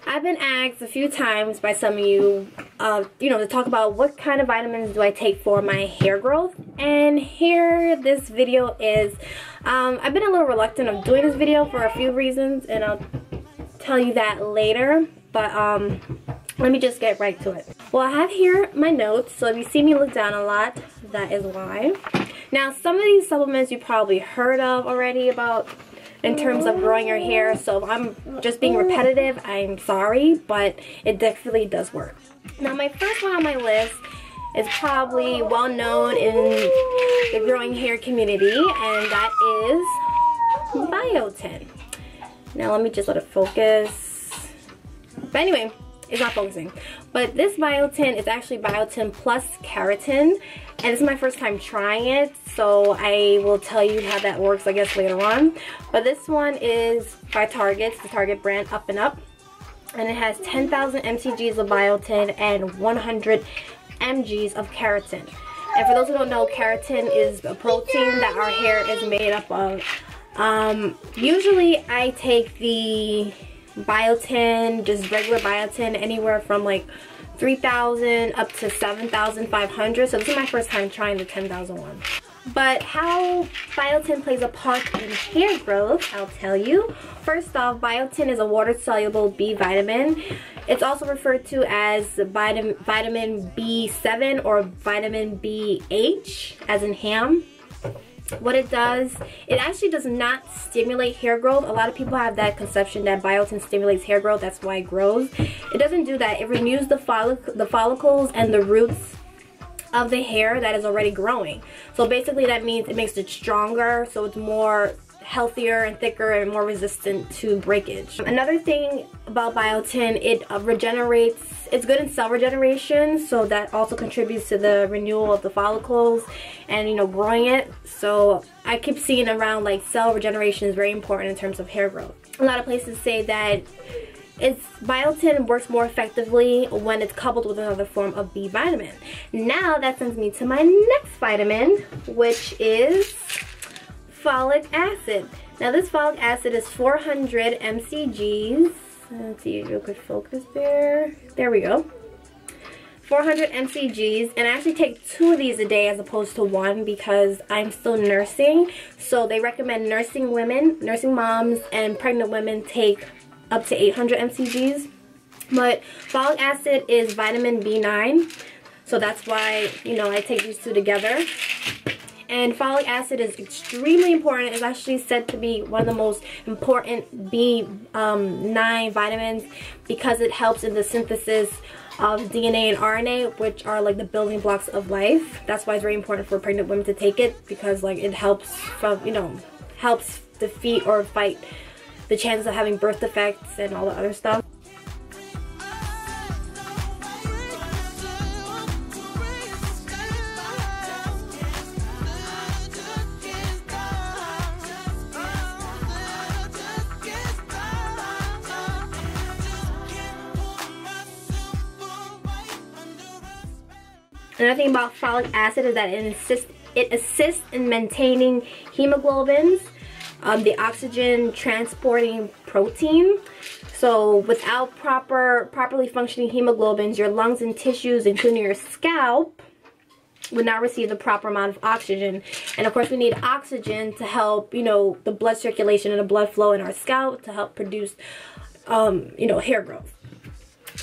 I've been asked a few times by some of you, to talk about what kind of vitamins do I take for my hair growth. And here this video is. I've been a little reluctant of doing this video for a few reasons, and I'll tell you that later. But let me just get right to it. Well, I have here my notes, so if you see me look down a lot, that is why. Now, some of these supplements you probably heard of already about in terms of growing your hair, so if I'm just being repetitive, I'm sorry, but it definitely does work. Now, my first one on my list is probably well known in the growing hair community, and that is biotin. Now, let me just let it focus. But anyway, it's not focusing. But this biotin is actually biotin plus keratin, and this is my first time trying it, so I will tell you how that works, I guess, later on. But this one is by Target, it's the Target brand, Up and Up, and it has 10,000 mcgs of biotin and 100 mgs of keratin. And for those who don't know, keratin is a protein that our hair is made up of. Usually I take the biotin, just regular biotin, anywhere from like 3,000 up to 7,500. So this is my first time trying the 10,000 one. But how biotin plays a part in hair growth, I'll tell you. First off, biotin is a water-soluble B vitamin. It's also referred to as vitamin B7 or vitamin BH, as in ham. What it does, it actually does not stimulate hair growth. A lot of people have that conception that biotin stimulates hair growth, that's why it grows. It doesn't do that. It renews the follicles and the roots of the hair that is already growing. So basically that means it makes it stronger, so it's more healthier and thicker and more resistant to breakage. Another thing about biotin, it regenerates. It's good in cell regeneration, so that also contributes to the renewal of the follicles and, growing it. So I keep seeing around like cell regeneration is very important in terms of hair growth. A lot of places say that biotin works more effectively when it's coupled with another form of B vitamin. Now that sends me to my next vitamin, which is folic acid. Now this folic acid is 400 mcgs. Let's see if you could focus there. There we go. 400 mcgs, and I actually take 2 of these a day as opposed to 1 because I'm still nursing. So they recommend nursing women, nursing moms, and pregnant women take up to 800 mcgs. But folic acid is vitamin B9, so that's why, I take these 2 together. And folic acid is extremely important. It's actually said to be one of the most important B9 vitamins because it helps in the synthesis of DNA and RNA, which are like the building blocks of life. That's why it's very important for pregnant women to take it, because like it helps from, helps defeat or fight the chances of having birth defects and all the other stuff. Another thing about folic acid is that it assists in maintaining hemoglobins, the oxygen transporting protein. So without properly functioning hemoglobins, your lungs and tissues, including your scalp, would not receive the proper amount of oxygen. And of course we need oxygen to help, the blood circulation and the blood flow in our scalp to help produce, hair growth.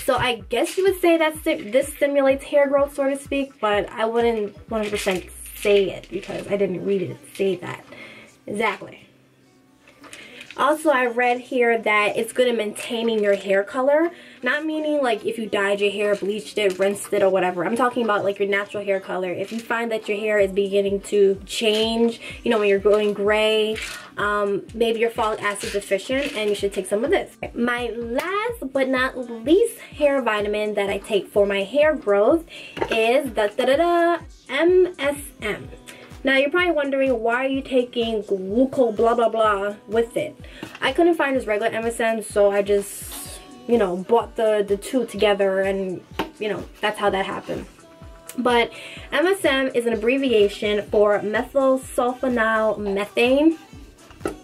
So I guess you would say that this stimulates hair growth, so to speak, but I wouldn't 100% say it because I didn't read it say that exactly. Also, I read here that it's good in maintaining your hair color. Not meaning like if you dyed your hair, bleached it, rinsed it, or whatever. I'm talking about like your natural hair color. If you find that your hair is beginning to change, when you're going gray, maybe you're folic acid deficient and you should take some of this. My last but not least hair vitamin that I take for my hair growth is the MSM. Now you're probably wondering, why are you taking gluco blah blah blah with it? I couldn't find this regular MSM, so I just, bought the 2 together, and that's how that happened. But MSM is an abbreviation for methyl sulfonyl methane.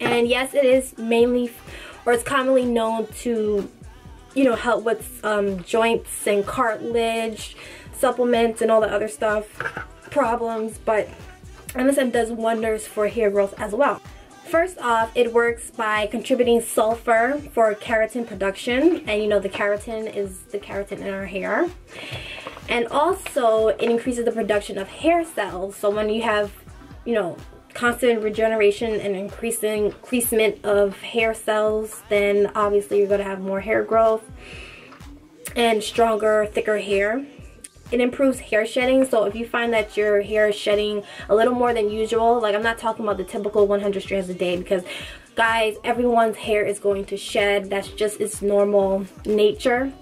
And yes, it is mainly, or it's commonly known to, you know, help with joints and cartilage, supplements and all the other stuff, problems, but MSM does wonders for hair growth as well. First off, it works by contributing sulfur for keratin production, and you know the keratin is the keratin in our hair. And also it increases the production of hair cells. So when you have, you know, constant regeneration and increasement of hair cells, then obviously you're going to have more hair growth and stronger, thicker hair. It improves hair shedding. So if you find that your hair is shedding a little more than usual, like I'm not talking about the typical 100 strands a day, because guys, everyone's hair is going to shed. That's just its normal nature.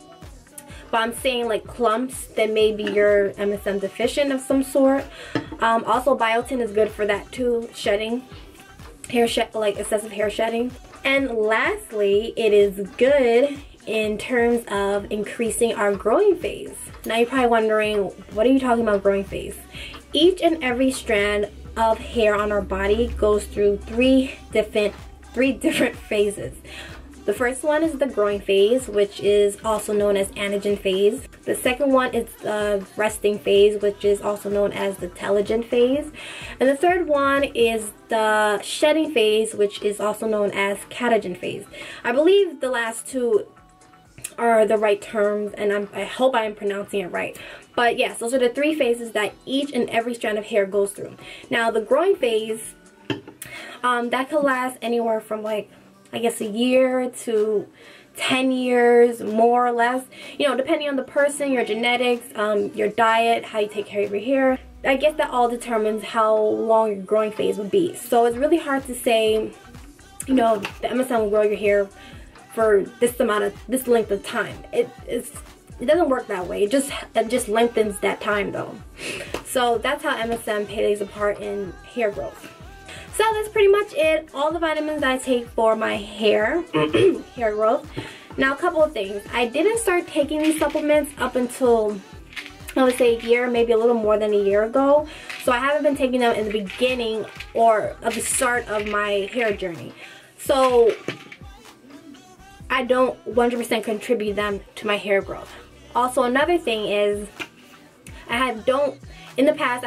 But I'm saying like clumps, then maybe you're MSM deficient of some sort. Also biotin is good for that too, shedding, like excessive hair shedding. And lastly, it is good in terms of increasing our growing phase. Now you're probably wondering, what are you talking about growing phase? Each and every strand of hair on our body goes through three different phases. The first one is the growing phase, which is also known as anagen phase. The second one is the resting phase, which is also known as the telogen phase. And the third one is the shedding phase, which is also known as catagen phase. I believe the last two are the right terms, and I hope I am pronouncing it right. But yes, those are the three phases that each and every strand of hair goes through. Now the growing phase, that could last anywhere from like, I guess, a year to 10 years, more or less, you know, depending on the person, your genetics, your diet, how you take care of your hair. I guess that all determines how long your growing phase would be. So it's really hard to say, you know, the MSM will grow your hair for this length of time. It doesn't work that way. It just lengthens that time though. So that's how MSM plays a part in hair growth. So that's pretty much it. All the vitamins I take for my hair, hair growth. Now a couple of things. I didn't start taking these supplements up until, I would say, a year, maybe a little more than a year ago. So I haven't been taking them in the beginning or at the start of my hair journey. So I don't 100% contribute them to my hair growth. Also, another thing is, in the past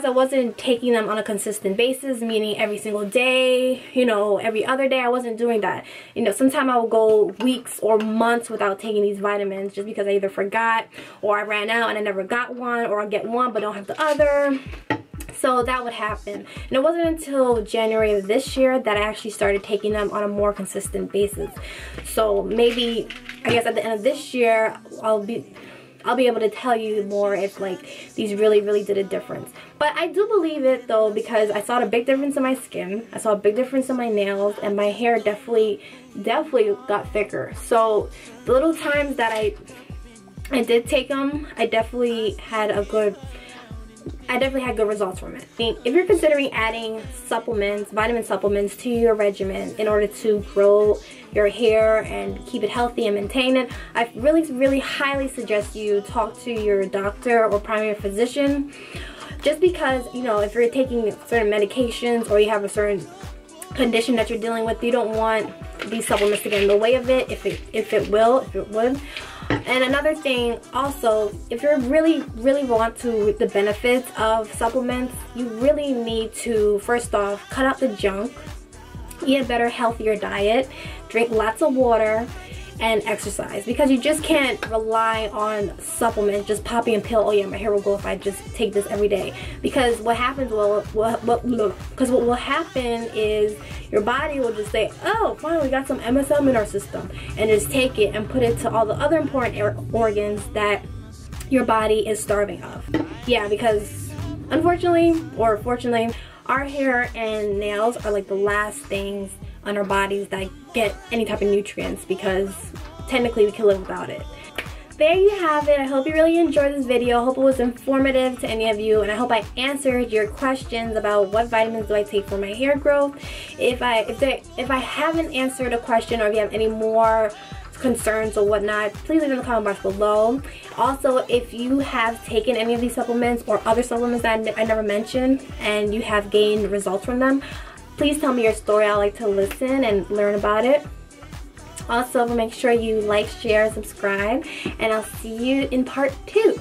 I wasn't taking them on a consistent basis, meaning every single day, you know, every other day. I wasn't doing that. You know, sometimes I would go weeks or months without taking these vitamins just because I either forgot, or I ran out and I never got one, or I get one but don't have the other. So that would happen. And it wasn't until January of this year that I actually started taking them on a more consistent basis. So maybe, I guess at the end of this year, I'll be able to tell you more if like these really did a difference. But I do believe it though, because I saw a big difference in my skin, I saw a big difference in my nails, and my hair definitely got thicker. So the little times that I did take them, I definitely had good results from it. I mean, if you're considering adding supplements, vitamin supplements to your regimen in order to grow your hair and keep it healthy and maintain it, I really highly suggest you talk to your doctor or primary physician. Just because, you know, if you're taking certain medications or you have a certain condition that you're dealing with, you don't want these supplements to get in the way of it, if it would. And another thing also, if you really want to reap the benefits of supplements, you really need to, first off, cut out the junk, eat a better, healthier diet, drink lots of water, and exercise. Because you just can't rely on supplements, just popping a pill, oh yeah, my hair will grow if I just take this every day. Because what happens what will happen is your body will just say, oh, fine, we got some MSM in our system, and just take it and put it to all the other important organs that your body is starving of. Yeah, because unfortunately, or fortunately, our hair and nails are like the last things on our bodies that get any type of nutrients, because technically we can live without it. There you have it. I hope you really enjoyed this video. I hope it was informative to any of you, and I hope I answered your questions about what vitamins do I take for my hair growth. If I haven't answered a question, or if you have any more concerns or whatnot, please leave in the comment box below. Also, if you have taken any of these supplements or other supplements that I never mentioned and you have gained results from them, please tell me your story. I like to listen and learn about it. Also, make sure you like, share, and subscribe, and I'll see you in part 2.